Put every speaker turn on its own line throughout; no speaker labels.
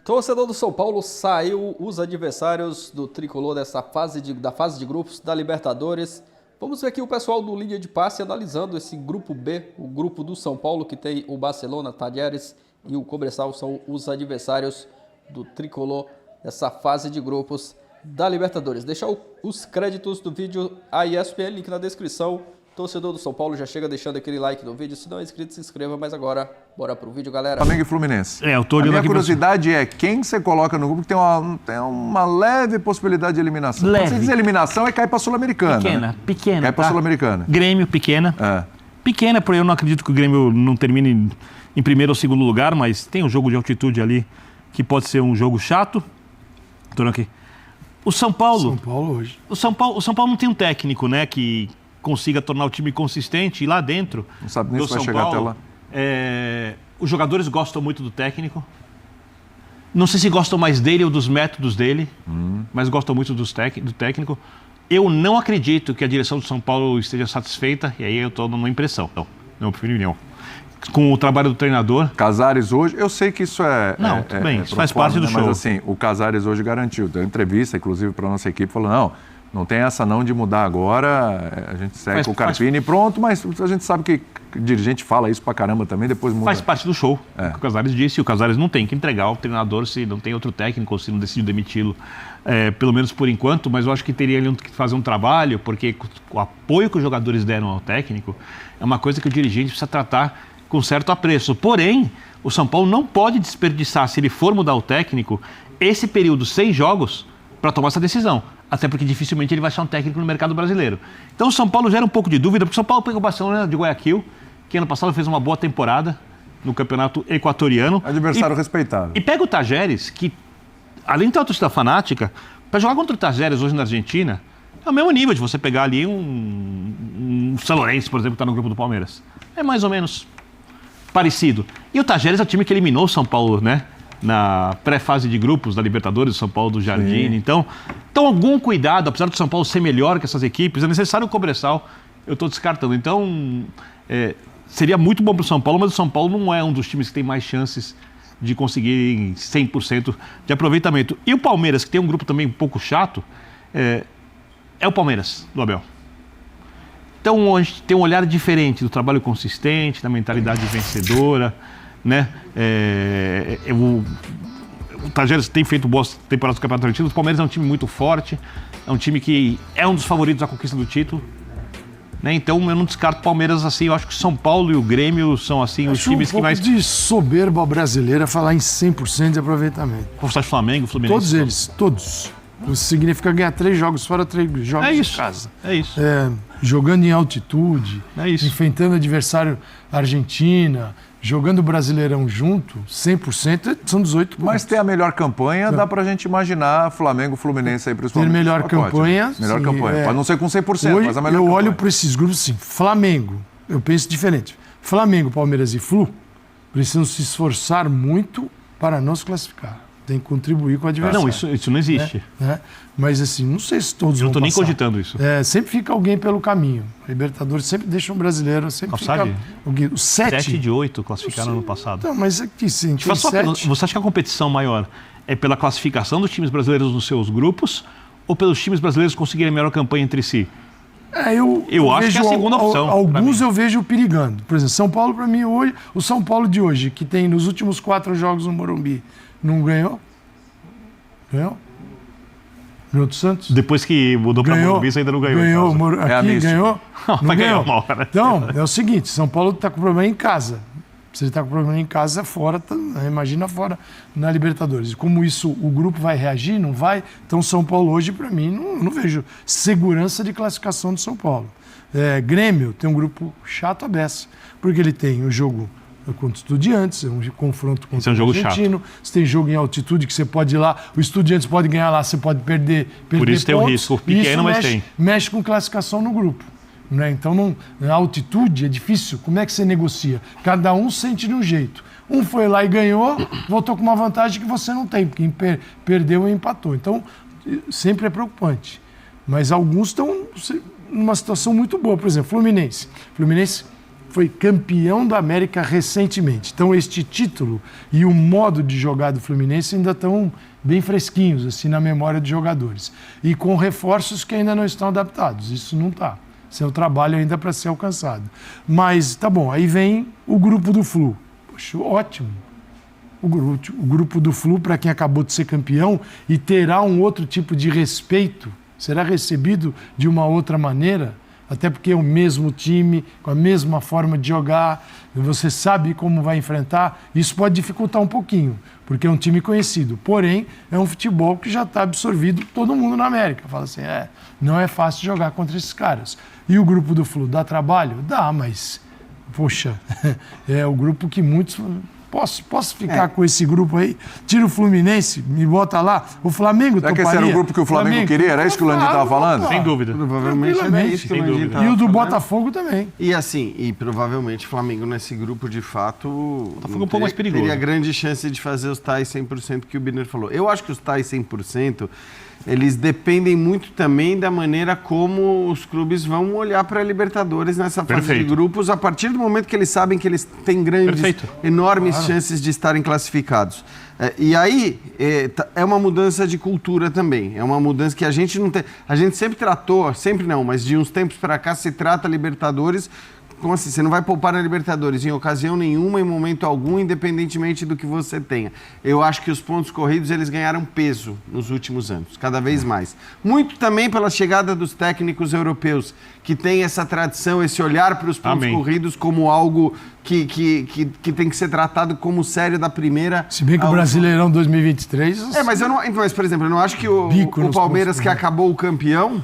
Torcedor do São Paulo, saiu os adversários do tricolor da fase de grupos da Libertadores. Vamos ver aqui o pessoal do Linha de Passe analisando esse grupo B, o grupo do São Paulo, que tem o Barcelona, Talleres e o Cobresal, são os adversários do tricolor dessa fase de grupos da Libertadores. Deixa os créditos do vídeo a ESPN, link na descrição. Torcedor do São Paulo, já chega deixando aquele like no vídeo. Se não é inscrito, se inscreva. Mas agora, bora pro vídeo, galera.
Flamengo e Fluminense.
Eu tô olhando.
A minha
aqui
curiosidade é quem você coloca no grupo que tem uma leve possibilidade de eliminação.
Leve.
Quando você diz eliminação, é cair pra Sul-Americana.
Pequena.
Cai pra Sul-Americana.
Grêmio, pequena. Pequena, porque eu não acredito que o Grêmio não termine em primeiro ou segundo lugar, mas tem um jogo de altitude ali que pode ser um jogo chato. Tô aqui. O São Paulo.
São Paulo hoje.
O São Paulo não tem um técnico, né, que consiga tornar o time consistente e lá dentro.
Não sabe nem se vai chegar até lá.
Os jogadores gostam muito do técnico. Não sei se gostam mais dele ou dos métodos dele, mas gostam muito do técnico. Eu não acredito que a direção do São Paulo esteja satisfeita, e aí eu estou numa impressão, não opinião, com o trabalho do treinador.
Casares hoje, eu sei que isso
tudo bem, isso faz parte do show.
Mas assim, o Casares hoje garantiu, deu entrevista, inclusive, para a nossa equipe, falou, não tem essa não de mudar agora, a gente segue com o Carpini e pronto, mas a gente sabe que o dirigente fala isso pra caramba também, depois muda.
Faz parte do show, o que o Casares disse, e o Casares não tem que entregar o treinador se não tem outro técnico, ou se não decidiu demiti-lo, pelo menos por enquanto, mas eu acho que teria ele que fazer um trabalho, porque o apoio que os jogadores deram ao técnico é uma coisa que o dirigente precisa tratar com certo apreço. Porém, o São Paulo não pode desperdiçar, se ele for mudar o técnico, esse período sem jogos para tomar essa decisão. Até porque dificilmente ele vai achar um técnico no mercado brasileiro. Então o São Paulo gera um pouco de dúvida, porque o São Paulo pegou o Barcelona de Guayaquil, que ano passado fez uma boa temporada no campeonato equatoriano.
Adversário respeitável.
E pega o Talleres, que além de ter uma torcida fanática, para jogar contra o Talleres hoje na Argentina, é o mesmo nível de você pegar ali um São Lourenço, por exemplo, que está no grupo do Palmeiras. É mais ou menos parecido. E o Talleres é o time que eliminou o São Paulo, né? Na pré-fase de grupos da Libertadores, São Paulo do Jardim. Então, algum cuidado, apesar do São Paulo ser melhor que essas equipes, é necessário o Cobresal, eu estou descartando. Então, seria muito bom para o São Paulo, mas o São Paulo não é um dos times que tem mais chances de conseguir 100% de aproveitamento. E o Palmeiras, que tem um grupo também um pouco chato, é o Palmeiras, do Abel. Então, hoje tem um olhar diferente do trabalho consistente, da mentalidade vencedora, né? O Talleres tem feito boas temporadas do Campeonato Argentino. O Palmeiras é um time muito forte, é um time que é um dos favoritos à conquista do título, né? Então eu não descarto o Palmeiras assim. Eu acho que o São Paulo e o Grêmio são assim os times que mais.
De soberba brasileira falar em 100% de aproveitamento.
Você acha Flamengo, Fluminense?
Todos eles, todos. Isso significa ganhar 3 jogos fora, 3 jogos em casa.
É isso.
Jogando em altitude, enfrentando adversário Argentina, jogando o Brasileirão junto, 100%, são 18 pontos.
Mas ter a melhor campanha, dá pra gente imaginar Flamengo, Fluminense aí principalmente.
Ter melhor campanha.
Melhor campanha. Pode não ser com 100%,
hoje,
mas a melhor
campanha. Eu olho
campanha.
para esses grupos assim, Flamengo, eu penso diferente. Flamengo, Palmeiras e Flu precisam se esforçar muito para não se classificar. Tem que contribuir com o adversário.
Não, isso não existe.
Mas assim, não sei se todos
eu
vão
não estou nem
passar.
cogitando isso.
Sempre fica alguém pelo caminho. A Libertadores sempre deixa um brasileiro, sempre fica alguém. Os 7
de 8 classificaram no ano passado.
Então, mas aqui sim, tem 7.
Você acha que a competição maior é pela classificação dos times brasileiros nos seus grupos ou pelos times brasileiros conseguirem a melhor campanha entre si? Eu acho que é a segunda opção.
Alguns eu vejo perigando. Por exemplo, São Paulo, para mim, hoje, o São Paulo de hoje, que tem nos últimos 4 jogos no Morumbi, não ganhou? Ganhou do Santos?
Depois que mudou para o Morumbi, você ainda não ganhou.
Ganhou?
Vai ganhar uma hora.
Então, é o seguinte, São Paulo está com problema em casa. Se ele está com problema em casa, fora, imagina fora na Libertadores. Como o grupo vai reagir, não vai? Então, São Paulo hoje, para mim, não vejo segurança de classificação do São Paulo. Grêmio tem um grupo chato à beça, porque ele tem o jogo contra o Estudiantes, é um confronto contra o Argentino. Você tem jogo em altitude que você pode ir lá, o Estudiantes pode ganhar lá, você pode perder
Por isso tem um risco pequeno, mas tem.
Mexe com classificação no grupo. Né? Então, na altitude é difícil. Como é que você negocia? Cada um sente de um jeito. Um foi lá e ganhou, voltou com uma vantagem que você não tem, porque perdeu e empatou. Então, sempre é preocupante. Mas alguns estão numa situação muito boa. Por exemplo, Fluminense. Fluminense foi campeão da América recentemente. Então, este título e o modo de jogar do Fluminense ainda estão bem fresquinhos, assim, na memória dos jogadores. E com reforços que ainda não estão adaptados. Isso não está. Isso é um trabalho ainda para ser alcançado. Mas, tá bom, aí vem o grupo do Flu. Poxa, ótimo. O grupo do Flu, para quem acabou de ser campeão, e terá um outro tipo de respeito, será recebido de uma outra maneira, até porque é o mesmo time, com a mesma forma de jogar, você sabe como vai enfrentar. Isso pode dificultar um pouquinho, porque é um time conhecido. Porém, é um futebol que já está absorvido todo mundo na América. Fala assim, não é fácil jogar contra esses caras. E o grupo do Flu dá trabalho? Dá, mas, poxa, é o grupo que muitos... Posso ficar com esse grupo aí? Tira o Fluminense, me bota lá. O Flamengo
toparia. Será que esse era o grupo que o Flamengo queria? Era isso que o Landim estava falando?
Sem dúvida.
Provavelmente era isso que o Landim estava
E o do
falando.
Botafogo também.
E assim, provavelmente o Flamengo nesse grupo, de fato,
Botafogo é um pouco mais perigoso.
teria grande chance de fazer os tais 100% que o Birner falou. Eu acho que os tais 100%, eles dependem muito também da maneira como os clubes vão olhar para a Libertadores nessa fase de grupos, a partir do momento que eles sabem que eles têm grandes, enormes chances de estarem classificados. E aí, é uma mudança de cultura também. É uma mudança que a gente não tem... A gente sempre tratou, sempre não, mas de uns tempos para cá se trata a Libertadores... Como assim? Você não vai poupar na Libertadores em ocasião nenhuma, em momento algum, independentemente do que você tenha. Eu acho que os pontos corridos, eles ganharam peso nos últimos anos, cada vez mais. Muito também pela chegada dos técnicos europeus, que têm essa tradição, esse olhar para os pontos corridos como algo que tem que ser tratado como sério da primeira...
Se bem que o Brasileirão 2023...
Mas, por exemplo, eu não acho que o Palmeiras, que acabou o campeão...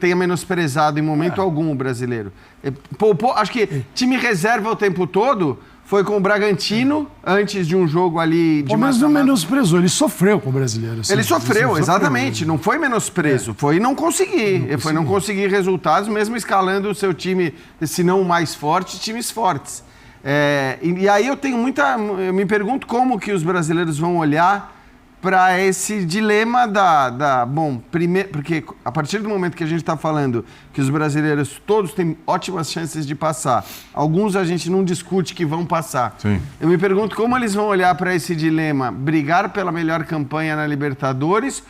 tenha menosprezado em momento algum o brasileiro. Acho que time reserva o tempo todo foi com o Bragantino, antes de um jogo ali...
O Palmeiras não menosprezou, ele sofreu com o brasileiro. Assim,
ele sofreu, exatamente. Não foi menosprezo, foi não conseguir. Foi não conseguir resultados, mesmo escalando o seu time, se não o mais forte, times fortes. E aí eu me pergunto como que os brasileiros vão olhar para esse dilema primeiro, porque a partir do momento que a gente está falando que os brasileiros todos têm ótimas chances de passar, alguns a gente não discute que vão passar.
Sim.
Eu me pergunto como eles vão olhar para esse dilema, brigar pela melhor campanha na Libertadores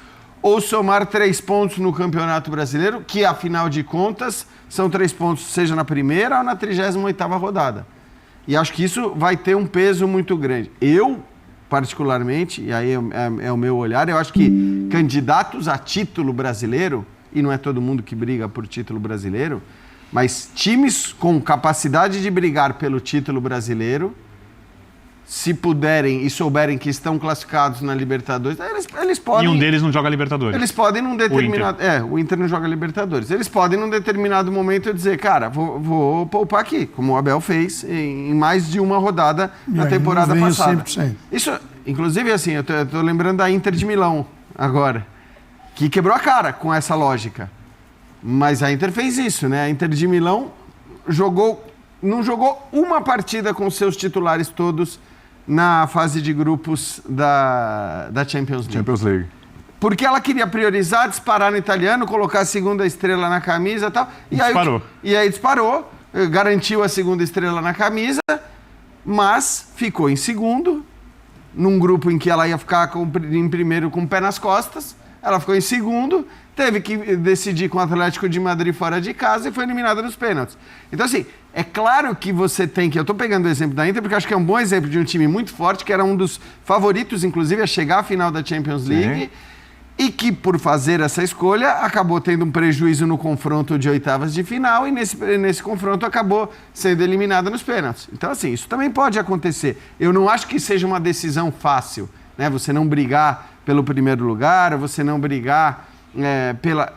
ou somar 3 pontos no Campeonato Brasileiro, que afinal de contas são 3 pontos, seja na primeira ou na 38ª rodada. E acho que isso vai ter um peso muito grande. Particularmente, e aí é o meu olhar, eu acho que candidatos a título brasileiro, e não é todo mundo que briga por título brasileiro, mas times com capacidade de brigar pelo título brasileiro, se puderem e souberem que estão classificados na Libertadores, eles podem...
E um deles não joga Libertadores.
Eles podem num determinado... O Inter não joga Libertadores. Eles podem num determinado momento dizer, cara, vou poupar aqui, como o Abel fez em mais de uma rodada na temporada passada. 100%. Isso, inclusive, assim, eu tô lembrando da Inter de Milão agora, que quebrou a cara com essa lógica. Mas a Inter fez isso, né? A Inter de Milão não jogou uma partida com seus titulares todos na fase de grupos da Champions League. Porque ela queria priorizar, disparar no italiano, colocar a segunda estrela na camisa e tal. E aí disparou, garantiu a segunda estrela na camisa, mas ficou em segundo, num grupo em que ela ia ficar em primeiro com o pé nas costas. Ela ficou em segundo, teve que decidir com o Atlético de Madrid fora de casa e foi eliminada nos pênaltis. Então, assim, é claro que você tem que... Eu estou pegando o exemplo da Inter porque acho que é um bom exemplo de um time muito forte, que era um dos favoritos, inclusive, a chegar à final da Champions League. Sim. E que, por fazer essa escolha, acabou tendo um prejuízo no confronto de oitavas de final e nesse confronto acabou sendo eliminada nos pênaltis. Então, assim, isso também pode acontecer. Eu não acho que seja uma decisão fácil, né? Você não brigar pelo primeiro lugar, você não brigar pela...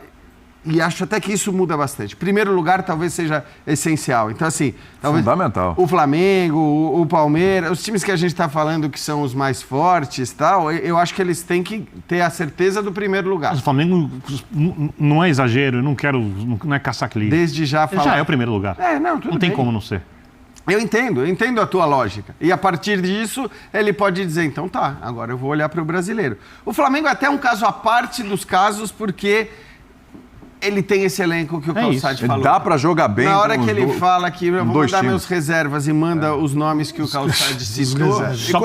E acho até que isso muda bastante. Primeiro lugar talvez seja essencial. Então, assim, talvez
fundamental.
O Flamengo, o Palmeiras, os times que a gente está falando que são os mais fortes, tal, eu acho que eles têm que ter a certeza do primeiro lugar.
Mas o Flamengo não é exagero, não é caçar clique.
Desde já falar...
Já é o primeiro lugar.
Tudo
tem
bem.
como não ser.
Eu entendo a tua lógica. E a partir disso, ele pode dizer, então tá, agora eu vou olhar para o brasileiro. O Flamengo é até um caso à parte dos casos, porque ele tem esse elenco que o Calçade falou.
Dá para jogar bem.
Na hora que ele fala que eu vou mandar meus reservas e manda os nomes que o Calçade citou.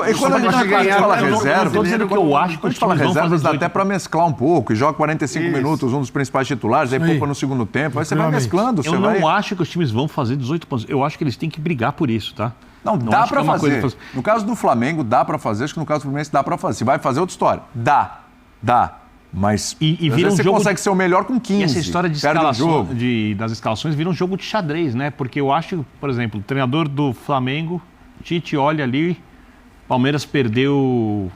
E quando a gente fala reserva,
estou dizendo que eu acho que
a gente fala reservas, dá até para mesclar um pouco. E joga 45 minutos, um dos principais titulares, aí poupa no segundo tempo. Aí você vai mesclando.
Eu não acho que os times vão fazer 18 pontos. Eu acho que eles têm que brigar por isso, tá?
Não dá para fazer. No caso do Flamengo, dá para fazer. Acho que no caso do Fluminense, dá para fazer. Se vai fazer, outra história. Dá. Mas
vira
você consegue ser o melhor com 15.
E essa história de escalação, das escalações vira um jogo de xadrez, né? Porque eu acho, por exemplo, o treinador do Flamengo, Tite, olha ali, Palmeiras perdeu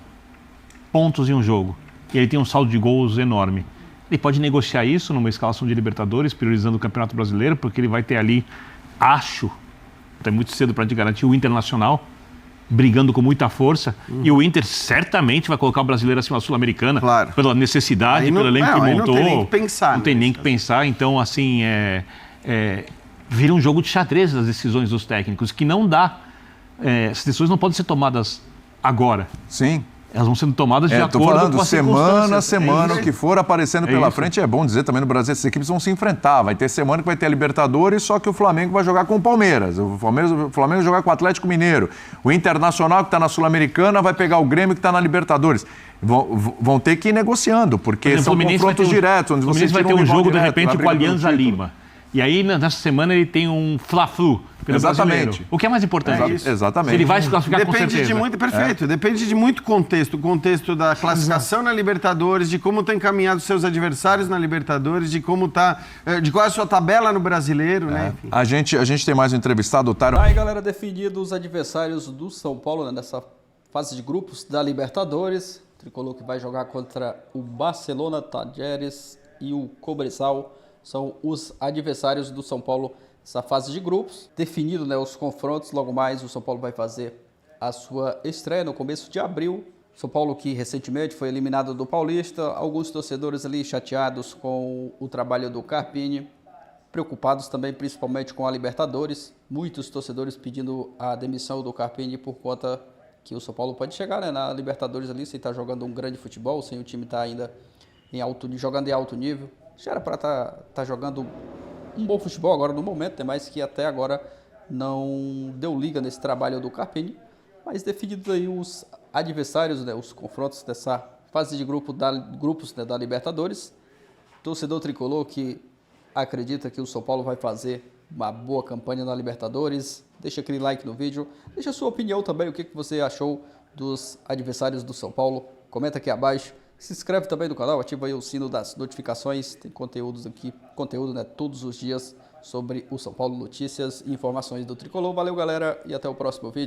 pontos em um jogo. E ele tem um saldo de gols enorme. Ele pode negociar isso numa escalação de Libertadores, priorizando o Campeonato Brasileiro, porque ele vai ter ali, acho, é muito cedo para te garantir, o Internacional brigando com muita força, e o Inter certamente vai colocar o brasileiro acima da Sul-Americana,
claro,
pela necessidade, pelo elenco que montou.
Não tem nem que pensar.
Não tem nem que pensar, então, assim, vira um jogo de xadrez das decisões dos técnicos, que não dá. Essas decisões não podem ser tomadas agora.
Sim.
Elas vão sendo tomadas de acordo com as
semana a semana, o que for aparecendo pela frente. É bom dizer também no Brasil, essas equipes vão se enfrentar. Vai ter semana que vai ter a Libertadores, só que o Flamengo vai jogar com o Palmeiras. O Flamengo vai jogar com o Atlético Mineiro. O Internacional, que está na Sul-Americana, vai pegar o Grêmio, que está na Libertadores. Vão ter que ir negociando, porque são confrontos diretos.
O Fluminense vai ter um jogo, de repente, com a Alianza Lima. E aí, nessa semana, ele tem um Fla-Flu pelo brasileiro. O que é mais importante?
Exatamente.
Ele vai se classificar com certeza.
Depende de muito contexto. O contexto da classificação na Libertadores, de como estão encaminhados seus adversários na Libertadores, de como tá, de qual é a sua tabela no Brasileiro, né? Enfim.
A gente tem mais um entrevistado, Otário.
Aí, galera, definidos os adversários do São Paulo, né, nessa fase de grupos da Libertadores. O Tricolor que vai jogar contra o Barcelona, Talleres e o Cobresal. São os adversários do São Paulo nessa fase de grupos. Definido, né, os confrontos, logo mais o São Paulo vai fazer a sua estreia no começo de abril. São Paulo que recentemente foi eliminado do Paulista. Alguns torcedores ali chateados com o trabalho do Carpini. Preocupados também principalmente com a Libertadores. Muitos torcedores pedindo a demissão do Carpini por conta que o São Paulo pode chegar, né, na Libertadores ali sem estar jogando um grande futebol, sem o time estar ainda jogando em alto nível. Já era para tá jogando um bom futebol agora no momento, mas que até agora não deu liga nesse trabalho do Carpini. Mas definidos aí os adversários, né, os confrontos dessa fase de grupos da Libertadores. Torcedor tricolor que acredita que o São Paulo vai fazer uma boa campanha na Libertadores. Deixa aquele like no vídeo. Deixa a sua opinião também, o que você achou dos adversários do São Paulo. Comenta aqui abaixo. Se inscreve também no canal, ativa aí o sino das notificações. Tem conteúdo, né, todos os dias sobre o São Paulo, notícias e informações do Tricolor. Valeu, galera, e até o próximo vídeo.